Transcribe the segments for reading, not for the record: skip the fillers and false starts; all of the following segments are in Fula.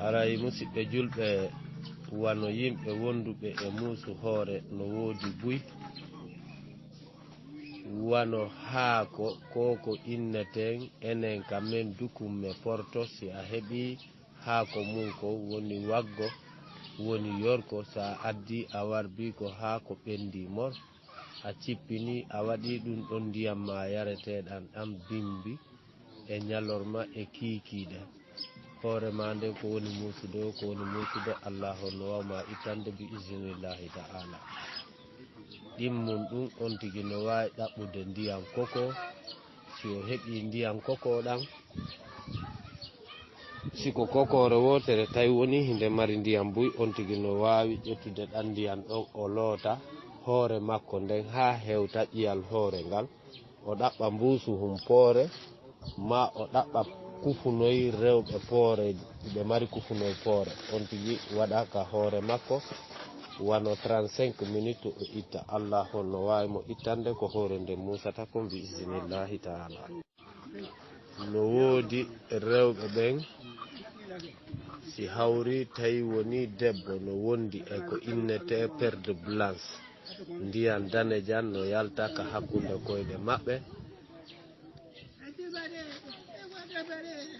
aray musidɓe julɓe wano yimɓe wonduɓe e muusu hoore no woodi buy wano haako koko inneten enen kamen dukumme porto si a heɓi haako mum ko woni waggo woni yorko sa addi a warbi ko haako ɓendi mor a cippini a waɗi ɗum ɗon ndiyam ma yareteɗan ɗam bimbi e ñalorma e kiikiɗen hoore ma nden ko woni muusude ko woni muusude Allah no wawma ittande bi isnillahi ta'ala ɗimmum ɗum on tigi no wawi ɗaɓɓude ndiyam koko si o heɓi ndiyam koko ɗam siko kokore wotere tawi woni hinde mari ndiyam buy on tigi no wawi ƴettude ɗan ndiyam ɗon o loota hoore makko nden ha hewta ƴiyal hoore ngal o ɗaɓɓa mbuusu hum poore ma o ɗaɓɓa kufunoyi rewɓe poore ɓe mari kufunoy poore on tigi waɗa ka hoore makko wano 35 minutes o itta Allah no wawi mo ittande ko hoore nde musata ko bi isnillahi ta'ala no woodi rewɓe ɓen si hawri tawi woni debbo no wondi e ko innete perde blanche ndiyan danejan no yalta ka hakkunde koyɗe maɓɓe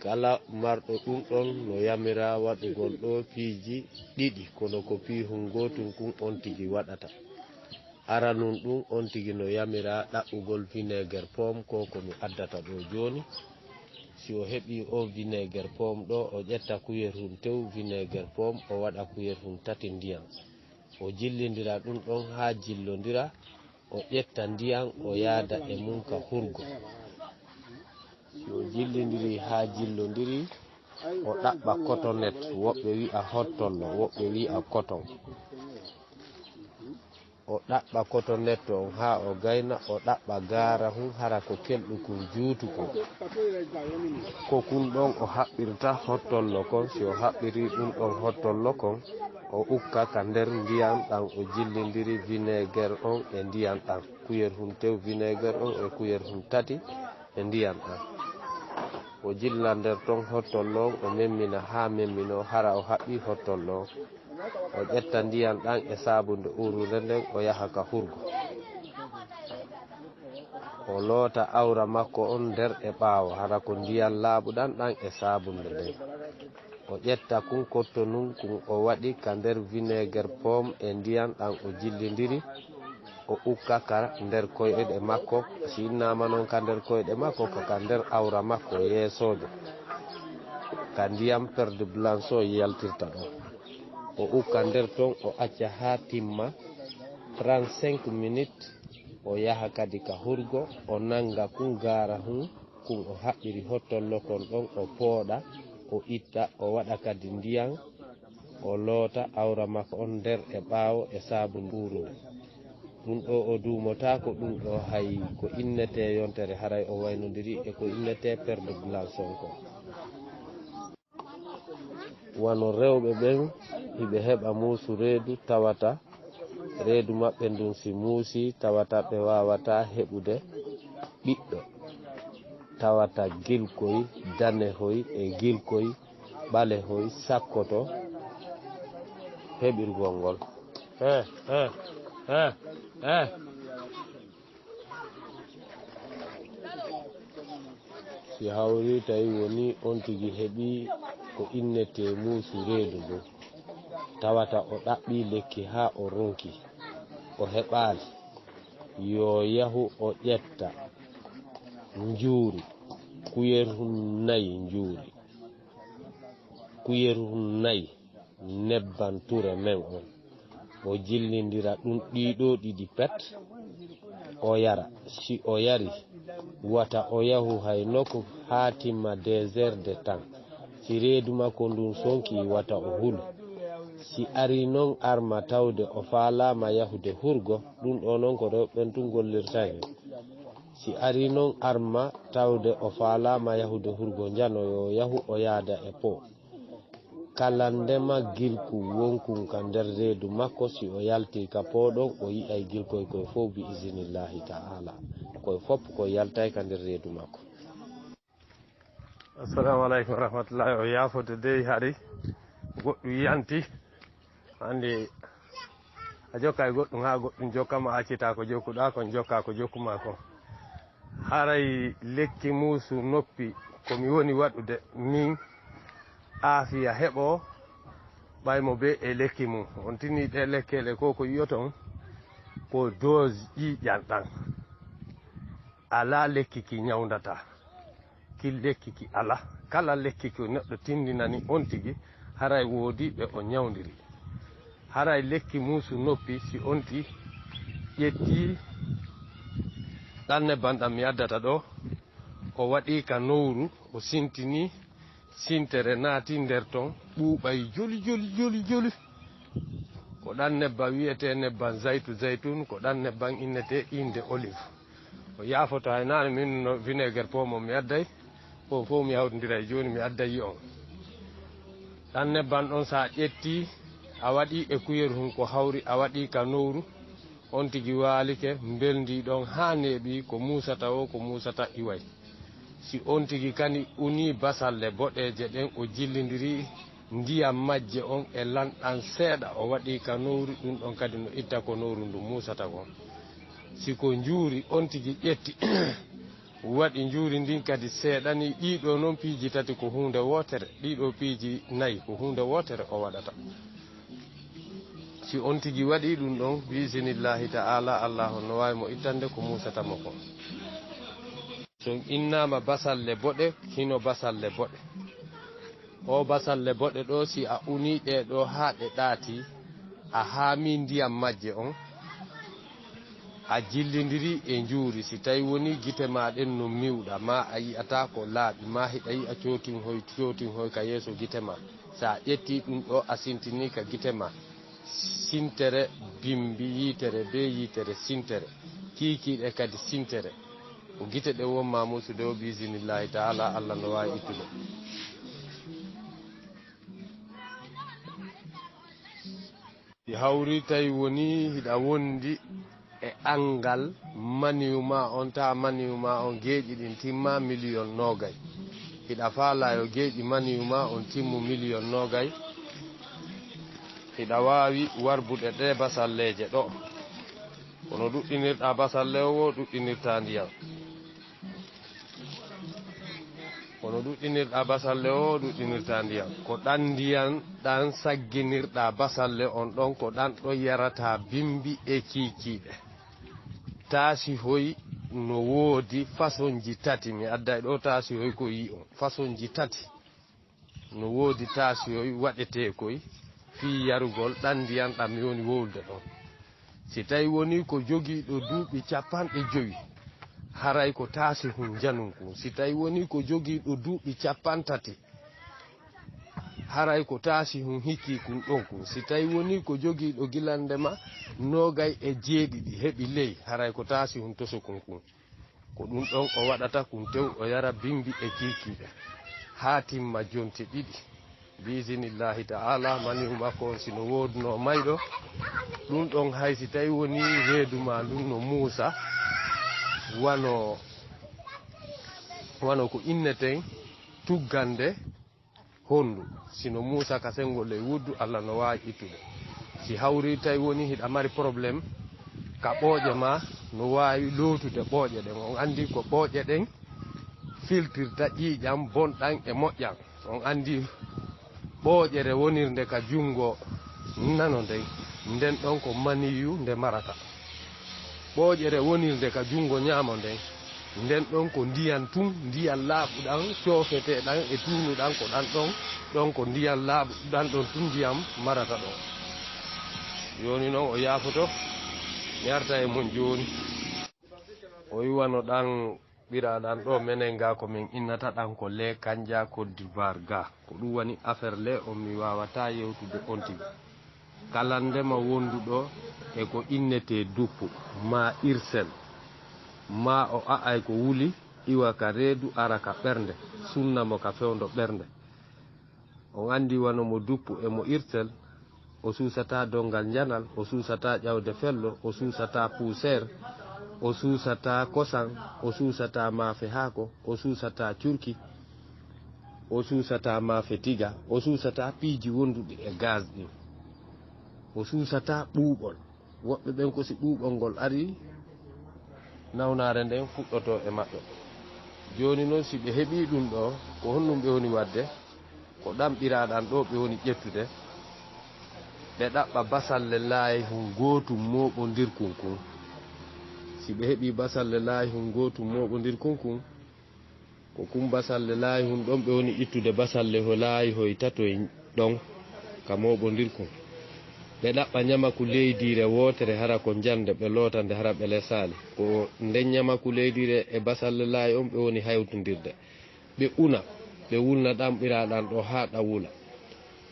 kala marɗo ɗum ɗon no yamira waɗugol ɗo piiji ɗiɗi kono ko piihum gotum kun on tigi waɗata aranum ɗum on tigi no yamira ɗaɓɓugol vinaigre pomme ko mi addata ɗo joni si o heɓi o vinaigre pomme ɗo o ƴetta kuyerhum tew vinaigre pomme o waɗa kuyerhum 3 ndiyam o jillidira ɗum ɗon ha jillodira o ƴetta ndiyam o yaada e mum ka hurgo si o jillidiri ha jillodiri o ɗaɓɓa cotonet woɓɓe wi'a hottollo woɓɓe wi'a coton o ɗaɓɓa cotonet on ha o gayna o ɗaɓɓa gaara hum hara ko kelɗukun juutuko ko kun ɗon o haɓɓirta hottollo kon si o haɓɓiri ɗum ɗon hottollo kon o ukka ka nder ndiyam ɗan o jillidiri vinaigre on e ndiyam ɗan kuyerhum tew vinaigre on e kuyerhum 3 e ndiyam ɗan o jilla nder ton hottollo o memmina ha memmino hara o haɓɓi hottollo o ƴetta ndiyam ɗan e sabunde urude nden o yaha ka hurgo o loota awra makko on nder e ɓaawo hara ko ndiyam laaɓuɗan ɗan e sabunde nden o ƴetta kun kotto nun kun o waɗi ka nder vinaigre pomme e ndiyam ɗan o jillidiri o ukka ka nder koyɗe makko si innama noon ka nder koyɗe makko ka nder awra makko yeesojo ka ndiyam perde blanche o yaltirta ɗon o ukka nder ton o acca ha timma 35 minutes o yaha kadi ka hurgo o nanga kun gaara hum kun o haɓɓiri hottollo kon ɗon o pooɗa o itta o waɗa kadi ndiyam o loota awra makko on nder e ɓaawo e saabu mburude ɗum ɗo o duumota ko ɗum ɗo hay ko innete yontere haray o waynodiri e ko innete perde blanche on ko wano rewɓe ɓen hiɓe heɓa muusu reedu tawata reedu maɓɓe ndun si muusi tawata ɓe wawata heɓude ɓiɗɗo tawata gilkoy danehoy e gilkoy ɓalehoy sakkoto heɓirgol ngol si hawri tawi woni on tigi heɓi ko innete muusu reedu ndu tawata o ɗaɓɓi lekki ha o ronki o heɓali yo yahu o ƴetta njuuri kuyerhum 4 njuuri kuyerhum 4 nebban ture men on o jillindira ɗum ɗiɗo ɗiɗi pet o yara si o yari wata o yahu hay nokku ha timma 2 heures de temps si reedu makko ndun sonki wata o hulu si ari noon arma tawde o faalama yahude hurgo ɗum ɗo noon ko rewɓen tun gollirtani si ari noon arma tawde o faalama yahude hurgo janoyo yahu o yaada e po kala ndema gilku wonkun ka nder reedu makko si o yalti ka poɗon o yi'ay gilkoy koye fof bi isnillahi ta'ala koye fof ko yaltay ka nder reedu makko. Assalamu aleykum wa rahmatullahi o yaafode dey haɗi goɗɗum yanti hande a jokka e goɗɗum ha goɗɗum jokkama accita ko jokkuɗa kon jokka ko jokkuma kon haray lekki muusu noppi komi woni waɗude min aafiya heɓo ɓaymo be e lekki mum on tini ɗe lekkele ko yiyoton ko dose ƴiƴan ɗan ala lekki ki ñawdata ki lekki ki ala kala lekki ko neɗɗo tindinani on tigi haray woodi ɓe o ñawdiri haray lekki muusu noppi si onti ƴetti ɗan nebban ɗam mi addata ɗo o waɗi ka nowru o sintini sintere naati nder ton ɓuuɓay joli joli joli joli ko ɗan nebban wiyete nebban zaytun ko ɗan nebban innete inde olive o yaafoto hay naane min no vinaigre pomo mi adday fof mi hawtodira e joni mi addayi on ɗan nebban ɗon sa ƴetti a waɗi e kuyeru hun ko hawri a waɗi ka nowru on tigi waalike belndi ɗon ha neeɓi ko musata o ko musata iway si on tigi kani uni basalle boɗeje ɗen o jillidiri ndiyam majje on e lanɗan seeɗa o waɗi ka nowru ɗum ɗon kadi no itta ko nowru ndu musata kon siko njuuri on tigi ƴetti waɗi njuuri ndin kadi seeɗani ɗiɗo noon piiji tati ko hunde wotere ɗiɗo piiji nayi ko hunde wotere o waɗata si on tigi waɗi ɗum ɗon bisinillahi ta'ala allahu no wawi mo ittande ko musatamo kon so innama basalle boɗe hino basalle boɗe o basalle boɗe ɗo si a uni ɗe ɗo ha ɗe ɗaati a haami ndiyam majje on a jillidiri e njuuri si tawi woni gite ma ɗen no miwɗa ma a yiyata ko laaɓi ma hiɗa yiya cotin hoy ka yeeso gite ma sa ƴetti ɗum ɗo a sintini ka gite ma sintere bimbi yitere be yitere sintere kiikiiɗe kadi sintere ko gite ɗe wonma musude o bisinillahi taala allah no wawi ittude si hawri tawi woni hiɗa wondi e angal maniuma on ta maniuma on geeƴi ɗin timma million nogay hiɗa faala yo geeƴi maniuma on timmu million nogay hiɗa wawi warbude ɗe basalleje ɗo kono ɗuɗɗinirɗa basalle o ɗuɗɗinirta ndiyam kono ɗuɗɗinirɗa basalle o ɗuɗɗinirta ndiyam ko ɗan ndiyam ɗan sagginirɗa basalle on ɗon ko ɗan ɗo yarata bimbi e kiikiiɗe taasi hoy no woodi façon ji tati mi adday ɗo taasi hoy ko yi on façon ji tati no woodi taasi hoy waɗete koy fi yarugol ɗan ndiyam ɗam yoni wowlde ɗon si tawi woni ko jogiiɗo duuɓi 50 haray ko taasi hun janum kun si tawi woni ko jogiiɗo duuɓi 30 haray ko taasi hun hikki kun ɗon kun si tawi woni ko jogiiɗo gilandema 27 heɓi ley haray ko taasi hun toso kun kun ko ɗum ɗon o waɗata kun tew o yara bimbi e kiikiiɗe haa timma jonte ɗiɗi bisinillahi ta'ala manihu makko on sino woodno mayɗo ɗum ɗon hay si tawi woni reeduma ndun no muusa wano ko inneten tuggande hondu sino muusa ka sengol e wuddu allah no wawi ittude si hawri tawi woni hiɗa mari probléme ka ɓooƴe ma no wawi lootude ɓooƴe ɗen on andi ko ɓooƴe ɗen filtirta ƴiiƴam bonɗan e moƴƴan on andi ɓooƴere wonirde ka jungo nano nden ɗon ko maniyu nde marata ɓooƴere wonirde ka jungo ñaamo nden ɗon ko ndiyan tun ndiyan laaɓuɗan coofeteɗan e tuunuɗan ko ɗon ko ndiyan laaɓuɗan ɗon tun ndiyam marata ɗon joni noon o yaafoto mi arta e mon joni o wiwano ɗan ɓiraɗan ɗo menen ga komin innata ɗan ko le kanja Côte d'Ivoire ga ko ɗum woni affaire le on mi wawata yewtude on tigi kala ndema wonduɗo e ko innete duppu ma irsel ma o a'ay ko wuli iwa ka reedu ara ka ɓernde sunnamo ka fewndo ɓernde on andi wano mo duppu e mo irsel o suusata dongal janal o suusata ƴawde fello o suusata poussiére o suusata kosan o suusata maafe haako o suusata curki o suusata maafe tiga o suusata piiji wonduɗi e gaz ɗin o suusata ɓuuɓol woɓɓe ɓen ko si ɓuuɓol ngol ari nawnaare nden fuɗɗoto e maɓɓe joni noon si ɓe heɓi ɗum ɗo ko honnum ɓe woni wadde ko ɗamɓiraɗan ɗo ɓe woni ƴettude ɓe ɗaɓɓa basalle laayihum gootum moɓodirkum kun si ɓe heɓi basalle laayihum gootum moɓodirkum kun ko kum basalle laayihum ɗon ɓe woni ittude basalle ho laayihoy tatoy ɗon ka moɓodirkum ɓe ɗaɓɓa ñamaku leydire wotere hara ko jande ɓe lootande hara ɓe lesali ko nden ñamaku leydire e basalle laayi on ɓe woni haytodirde ɓe una ɓe wulna ɗamɓiraɗan ɗo ha ɗa wula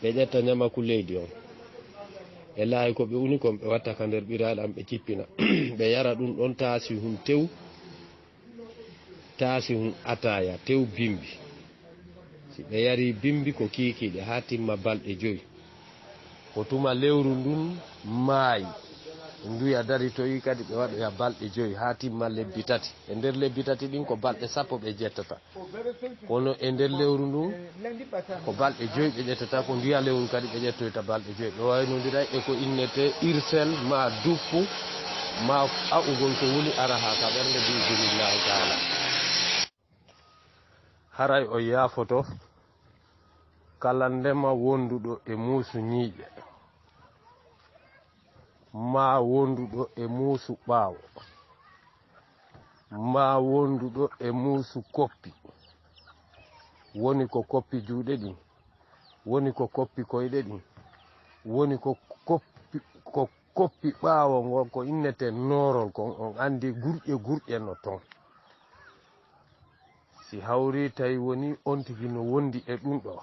ɓe ƴetta ñamaku leydi on e laayi ko ɓe uni kon ɓe watta ka nder ɓiraɗan ɓe cippina ɓe yara ɗum ɗon taasi hum tew taasi hum ataya tew bimbi si ɓe yari bimbi ko kiikiɗe ha timma balɗe 5 ko tuma lewru ndun maayi nduya daritoyi kadi ɓe waɗoya balɗe 5 ha timma lebbi 3 e nder lebbi 3 ɗin ko balɗe 10 ɓe ƴettata kono e nder lewru ndun ko balɗe 5 ɓe ƴettata ko nduya lewru kadi ɓe ƴettoyta balɗe 5 ɓe waynodira e ko innete irsel ma duppu ma a'ugol ko wuli ara ha ka ɓernde bisimillahi taala haray o yaafoto kala ndema wonduɗo e muusu ñiiƴe ma wonduɗo e muusu ɓaawo ma wonduɗo e muusu koppi woni ko koppi juuɗe ɗin woni ko koppi koyɗe ɗin woni ko koppi ɓaawo ngon ko innete noorol kon on andi gurƴe no ton si hawri tawi woni on tigi no wondi e ɗum ɗo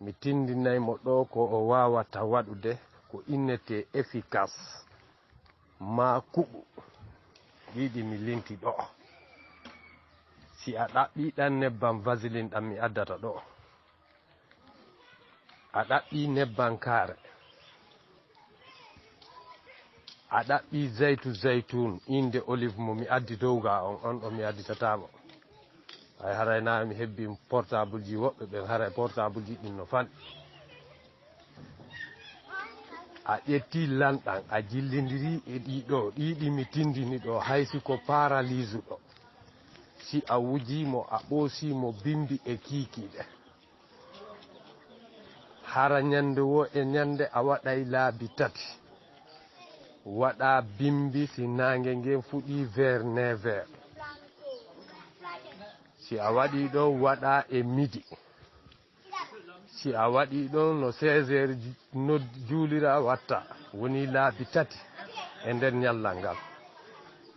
mi tindinaymo ɗo ko o wawata waɗude ko innete efficace ma kuɓu ɗiɗi mi linti ɗo si a ɗaɓɓi ɗan nebban vaseline ɗam mi addata ɗo a ɗaɓɓi nebban kaare a ɗaɓɓi zaytun inde olive mo mi addi dowga on ɗo mi additatamo ay haray na mi hebbi portable ji woɓɓe ɓen haray portable ji ɗin no fan a ƴetti lanɗan a jillidiri e ɗiɗi mi tindini ɗo haysi ko paralyse ɗo si a wujimo a ɓoosimo bimbi e kiikiɗe hara ñande wo e ñande a waɗay laabi 3 waɗa bimbi si nangue ngen fuɗi vers 9h si a waɗi ɗo waɗa e midi si a waɗi ɗon no 16h no juulira watta woni laabi 3 e nder ñallal ngal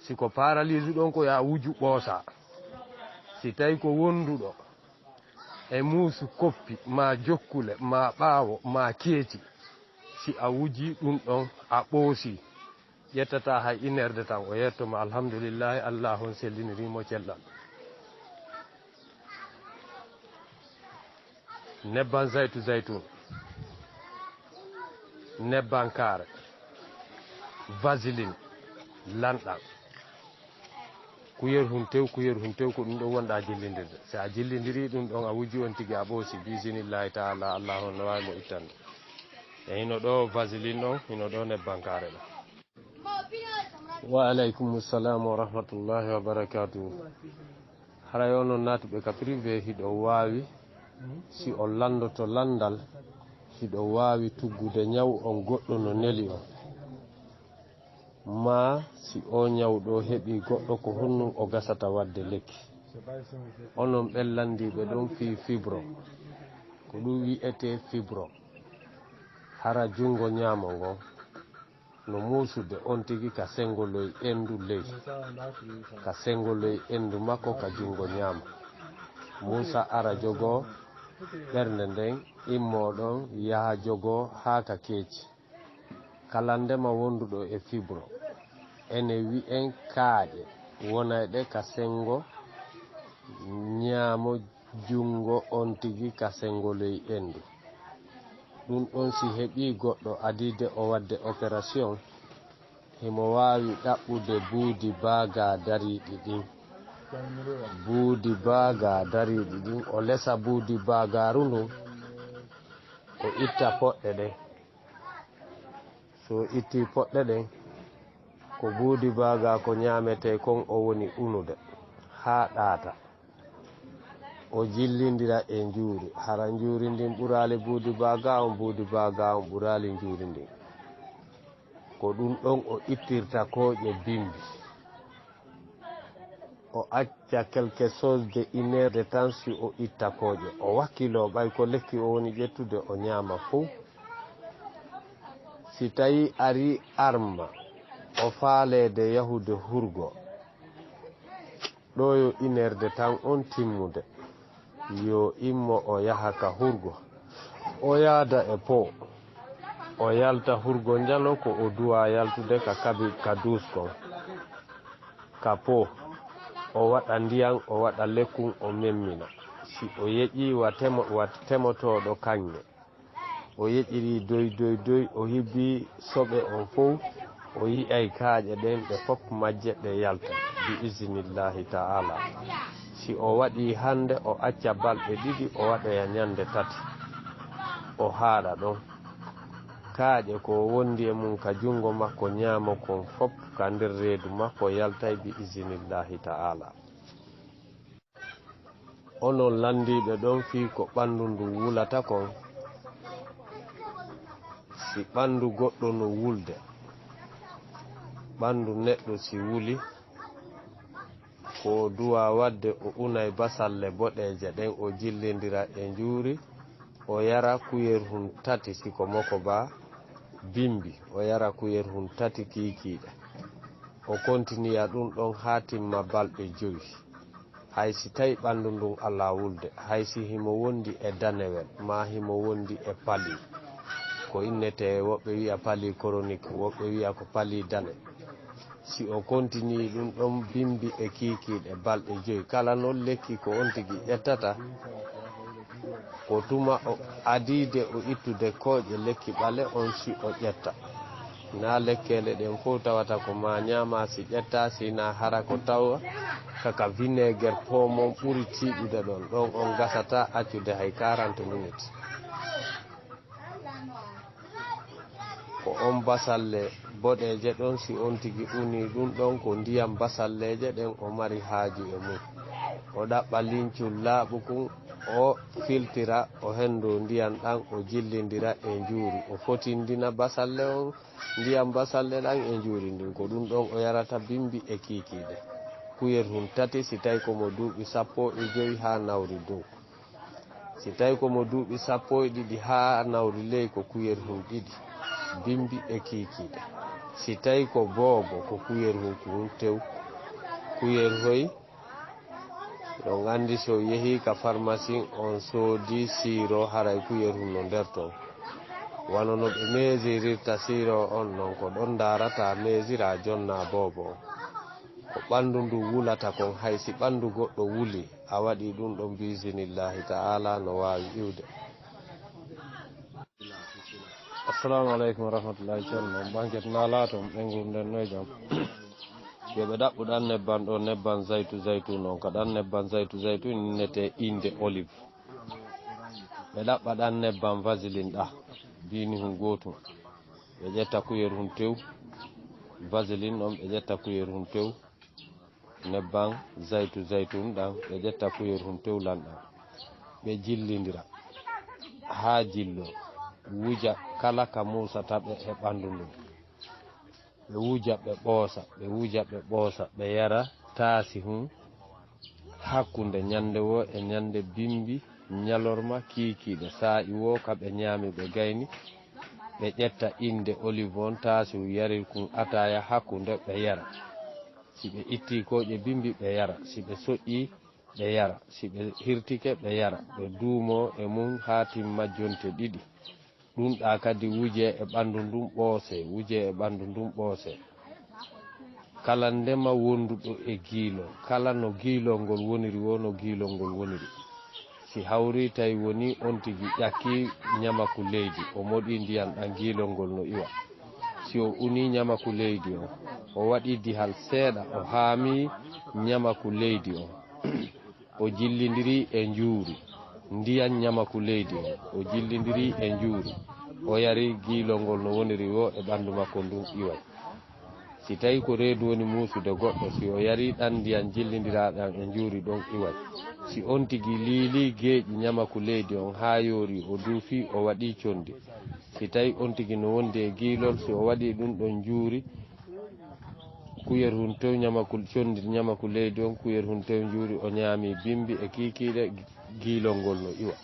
siko paralyse ɗon ko ya wuju ɓoosa si tawi ko wonduɗo e muusu koppi ma jokkule ma ɓaawo ma keeci si a wuji ɗum ɗon a ɓoosi ƴettata hay inerde tan o yettoma alhamdulillahi allah on sellinirimo cellal nebban zaytun nebban kaare vaseline lanɗam kuyel hum tew ko ɗum ɗon wonɗa jillidirde so a jillidiri ɗum ɗon a wujji on tigui a ɓoosi bisinillahi taala allah on no wawi mo ittande e hino ɗo vaseline ɗon hino ɗo nebban kaare ɗo wa aleykum salam wa rahmatullahi wa barakatuh haray o noon natuɓe ka privé hiɗo wawi si o landoto landal hiɗo wawi tuggude ñaw on goɗɗo no neli on ma si o ñawɗo heɓi goɗɗo ko honnum o gasata wadde lekki onon ɓellandiɓe ɗon fi fibro ko ɗum wiyete fibro hara jungo ñaamo ngon no muusude on tigi ka sengoloy endu ley ka sengoloy endu makko ka jungo ñaamo musa ara jogo ɓernde nden immoɗon yaha jogo ha ka keeci kala ndema wonduɗo e fibro ene wi'en kaaƴe wonayɗe ka sengo ñaamo jungo on tigi ka sengoloy endu ɗum ɗon si heɓi goɗɗo adide o wadde opération himo wawi ɗaɓɓude buudi baaga dariɗi ɗin buudi baaga dariɗi ɗin o lesa buudi baagaru ndun o itta poɗɗe ɗen so itti poɗɗe ɗen ko buudi baaga ko ñamete kon o woni unude haa ɗaata o jillindira e njuuri hara njuuri ndin ɓurali buudi baaga on ɓurali njuuri ndin ko ɗum ɗon o ittirta kooƴe bimbi o acca quelque chose de 1 heure de temps si o itta kooƴe o wakkilo ɓay ko lekki o woni ƴettude o ñaama fof si tawi ari arma o faalede yahude hurgo ɗo yo 1 heure de temps on timmude yo immo o yaha ka hurgo o yaada e po o yalta hurgo njalo ko o duwa yaltude ka kabi ka duskon ka po o waɗa ndiyam o waɗa lekkun o memmina si o yeƴi wa temotoɗo kanŋe o yeƴiri doy o hibbi soɓe on fof o yi'ay kaaƴe ɗen ɗe fof majje ɗe yalta bi isnillahi ta'ala si o waɗi hande o acca balɗe 2 o waɗaya ñande 3 o haaɗa ɗon kaaƴe ko wondi e mum ka jungo makko ñaama kon fof ka nder reedu makko yaltay bi isnillahi ta'ala onon landiɓe ɗon fii ko ɓandu ndu wulata kon si ɓandu goɗɗo no wulde ɓandu neɗɗo si wuli ko duwa wadde o unay basalle boɗeje ɗen o jillindira e njuuri o yara kuyerhun 3 siko moko ba bimbi o yara kuyerhun 3 kiikiiɗe o continua ɗum ɗon haa timma balɗe 5 hay si tawi ɓandu ndun ala wulde hay si himo wondi e danewel ma himo wondi e pali ko innete woɓɓe wi'a pali chronique woɓɓe wi'a ko pali dane si o continue ɗum ɗon bimbi e kiikiiɗe balɗe 5 kala noon lekki ko on tigi ƴettata ko tuma o adiide o ittude kooƴe lekki ɓale on si o ƴetta na lekkele ɗen fof tawata ko ma ñaama si ƴetta sina hara ko tawa kaka vinaigre pomon ɓuri tiiɗude ɗon on gasata accude hay 40 minutes ko on basalle boɗeje ɗon si on tigi uni ɗum ɗon ko ndiyam basalleje ɗen o mari haaju e mum o ɗaɓɓa lincul laaɓukun o filtira o hendo ndiyam ɗan o jillindira e njuuri o fotindina basalle on ndiyam basalle ɗan e njuuri ndin ko ɗum ɗon o yarata bimbi e kiikiiɗe kuyerhun 3 si tawi komo duuɓi 15 ha nawri dow si tawi komo duuɓi 12 ha nawri ley ko kuyerhun 2 bimbi e kiikiiɗe si tawi ko boobo ko kuyerhun kun tew kuyerhoy ɗon andi so yehi ka pharmacie on soodi siro haray kuyerhun no nder ton wano no ɓe meesirirta siro on non ko ɗon darata meesira jonna boobo ko ɓandu ndu wulata kon hay si ɓandu goɗɗo wuli a waɗi ɗum ɗon bisinillahi ta'ala no wawi iwde. Assalamu aleykum wa rahmatullahi ceerno banket nalato ɓengu nden noy jam yoɓe ɗaɓɓuɗan nebban ɗo nebban zaytu noon kaɗan nebban zaytu innete inde olive ɓe ɗaɓɓaɗan nebban vaseline ɗa bini hun gotum ɓe ƴetta kuyer hun tew vaseline ɗon ɓe ƴetta kuyer hun tew nebban zaytun ɗan ɓe ƴetta kuyer hun tew lanɗan ɓe jillindira ha jillo wuja kala ka musata ɓe e ɓandu ndun ɓe wuja ɓe ɓoosa ɓe yara taasi hun hakkunde ñande wo e ñande bimbi ñalorma kiikiiɗe saa'i wo ka ɓe ñaami ɓe gayni ɓe ƴetta inde olive on taasi yarir kun ataya hakkunde ɓe yara si ɓe itti koƴe bimbi ɓe yara si ɓe soƴƴi ɓe yara si ɓe hirtike ɓe yara ɓe duumo e mum haa timma jonte 2 ɗum ɗa kadi wuje e ɓandu ndun ɓoose kala ndema wonduɗo e giilo kala no giilol ngol woniri wo no giilol ngol woniri si hawri tawi woni on tigi ƴakki ñamaku leydi o moɗi ndiyam ɗan giilol ngol no iwa si o uni ñamaku leydi o waɗi dihal seeɗa o haami ñamaku leydi o jillidiri e njuuri ndiyan ñamaku leydi o jillidiri e njuuri o yari giilol ngol no woniri o e ɓanndu makko ndun iway si tawi ko reedu woni muusude goɗɗo si o yari ɗan ndiyan jillidiraɗan e njuuri ɗon iway si on tigi liili geeƴi ñamaku leydi on haa yoori o duufi o waɗi condi si tawi on tigi no wondi e giilol si o waɗi ɗum ɗon njuuri kuyer hun tew ñamaku condi ñamaku leydi on kuyer hun tew njuuri o ñaami bimbi e kiikiiɗe giilol ngol no iwa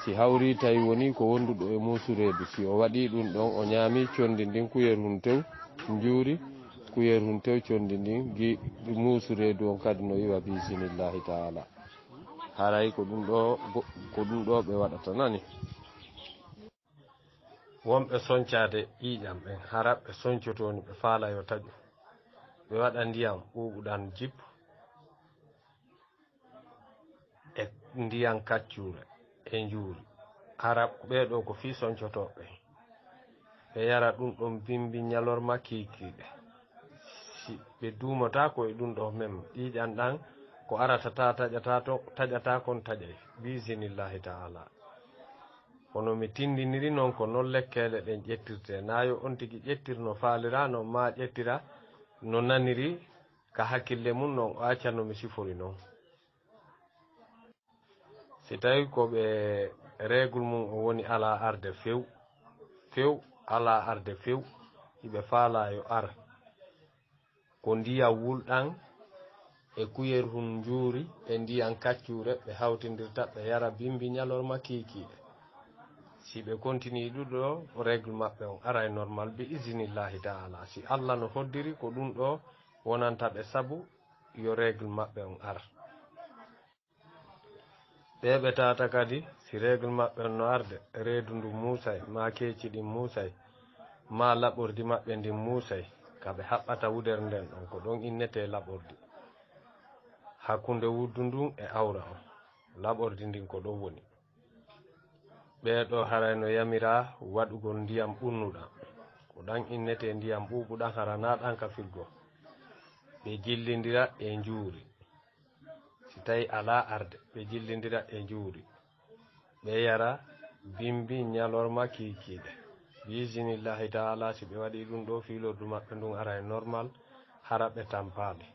si hawri tawi woni ko wonduɗo e muusureedu si o waɗi ɗum ɗon o ñaami condi ndin kuyer hun tew njuuri kuyer hun tew condi ndin muusureedu on kadi no iwa bisimillahi taala haray ko ɗum ɗo ɓe waɗata nani wonɓe soñcade ƴiiƴam ɓen hara ɓe soñcotoni ɓe faala yo taƴu ɓe waɗa ndiyam ɓuuɓuɗan jip e ndiyam kaccure e njuuri hara ɓeeɗo ko fii soñcotoɓe ɓe yara ɗum ɗon bimbi ñalorma kiikiiɗe si ɓe duumata ko e ɗum ɗo mem ƴiiƴam ɗan ko aratata taƴata kon taƴay bisinillahi taala kono mi tindiniri noon ko non lekkele ɗen ƴettirte nayo on tigi ƴettir no faalira no ma ƴettira no naniri ka hakkille mum noon o accano mi sifori noon si tawi koɓe régule mum o woni ala arde few ala arde few hiɓe faala yo ar ko ndiyam wulɗan e kuyer hun njuuri e ndiyam kaccure ɓe hawtindirta ɓe yara bimbi ñalorma kiikiiɗe si ɓe continue ɗuɗo règle maɓɓe on aray normal bi isinillahi taala si allah no hoddiri ko ɗum ɗo wonanta ɓe sabu yo règle maɓɓe on ara ɓe tata kadi si règle maɓɓe on no arde reedu ndu muusay ma keeci ɗin muusay ma laɓordi maɓɓe ndin muusay kaɓe haɓɓata wudere nden ɗon ko ɗon innete laɓordi hakkunde wuddu ndun e awra on laɓordi ndin ko ɗon woni ɓeeɗo haray no yamira waɗugol ndiyam ɓunnuɗam ko ɗan innete ndiyam ɓuuɓuɗan hara na ɗan ka firgo ɓe jillindira e njuuri si tawi ala arde ɓe jillindira e njuuri ɓe yara bimbi ñalorma kiikiiɗe bisinillahi taala si ɓe waɗi ɗum ɗo fiilordu maɓɓe ndun ara e normal hara ɓe tampali